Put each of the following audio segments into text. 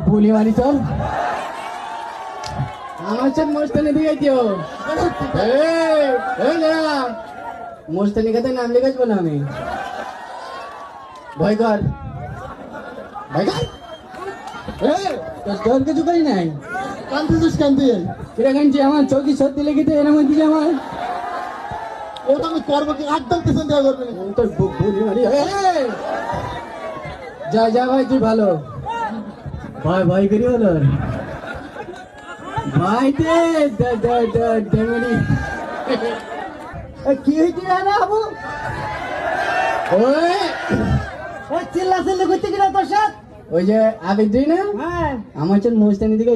বুলি মারি চল আমার সাথে মোস্তানি দিয়ে দিও মোস্তানি কথা নাম লিখাইবো না আমি ভয় কর তোর কিছু করি নাই কান্দিস কান্দি কিরা কানছি আমার চৌকি সত্যি লেগেছে এর মধ্যে যে আমার ওটা আমি করবো কি একদম পিছন দেওয়া করবে না। তোর বুলি মারি যা যা ভাই তুই ভালো ভয় ভয় করি হলো ভাই কি হয়েছে জানা আবু ওই চিল্লা চিল্লি করতে কিনা তোর সাথে ওই যে আগে তুই না হ্যাঁ আমার চল মোস্তানি দিকে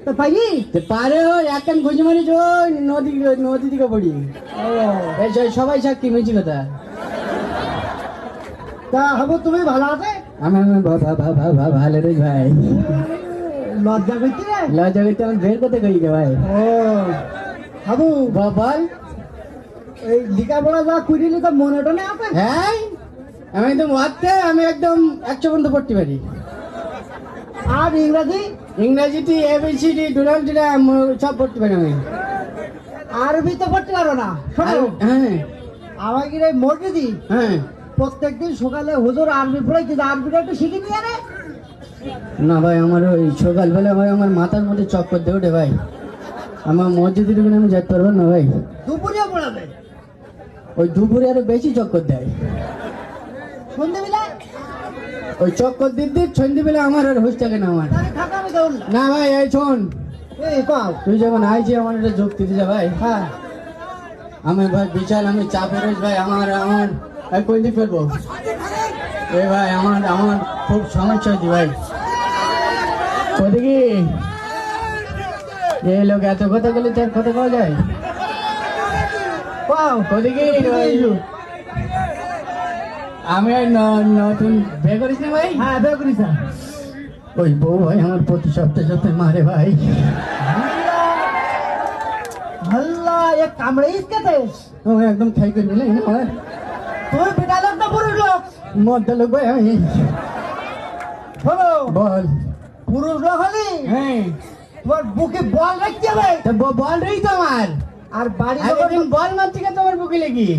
তো পাইনি পারে ওই একখান খুঁজে মারিস ওই নদী দিকে পড়ি সবাই সাক্ষী মিছি কথা তা হবো তুমি ভালো আছে আমার ভালো রে ভাই লজ্জা করছি রে লজ্জা করতে আমার বের করতে কই গে ভাই ও হাবু বল এই লেখাপড়া যা করিলি তো মনেটা নেই আপনার হ্যাঁ আমি একদম ওয়াতে আমি একদম 100 পর্যন্ত পড়তে পারি আর ইংরাজি ইংরেজিতে এবিসিডি ডুরান্ডিরা সব পড়তে পারি আমি আরবি তো পড়তে পারো না শোনো হ্যাঁ আমাকে রে মসজিদি হ্যাঁ প্রত্যেকদিন সকালে হুজুর আরবি পড়াইছে আরবিটা একটু শিখে নিয়ে রে না ভাই আমার ওই সকালবেলা ভাই আমার মাথার মধ্যে চক্কর দিয়ে ওঠে ভাই আমার মসজিদের ওখানে আমি যেতে পারবো না ভাই দুপুরেও পড়াবে ওই দুপুরে আরো বেশি চক্কর দেয় সন্ধ্যেবেলা ওই চক্কর দিতে সন্ধ্যেবেলা আমার আর হুঁশ থাকে না আমার তাহলে থাকা আমি দেউল না না ভাই এই শোন এই পাও তুই যখন আইছি আমার একটা যুক্তি দিতে ভাই হ্যাঁ আমি ভাই বিশাল আমি চাপে রয়েছি ভাই আমার কোন দিক ফেলবো এ ভাই আমার খুব সমস্যা হয়েছে ভাই ওদিকে এই লোক এত কথা বলে তার কথা পাওয়া যায় পাও ওদিকে আমি নতুন বিয়ে করিস না ভাই হ্যাঁ বের করিস ওই বউ ভাই আমার প্রতি সপ্তাহে সপ্তাহে মারে ভাই আল্লাহ এ কামড়ে ইসকে ও একদম খাই করে নিলে না আমার তুমি বেটা লোক না পুরুষ লোক মধ্যে লোক ভাই আমি শোনো বল পুরুষ লোক হলি হ্যাঁ তোমার বুকে বল রাখতে হবে তা বল রই তো আমার আর বাড়ি আগের যখন দিন বল মারছি কেন তোমার বুকে লেগে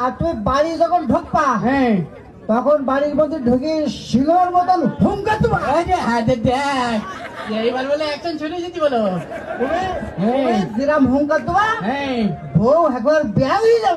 আর তুমি বাড়ি যখন ঢুকবা হ্যাঁ তখন বাড়ির মধ্যে ঢুকে শিলোর মতন হুমকা তোমার আরে হাতে দেখ এইবার বলে একজন ছুটে যেতে বলো তুমি হ্যাঁ যেরাম হুমকা তোমার হ্যাঁ বউ একবার বেয়া হয়ে যাবে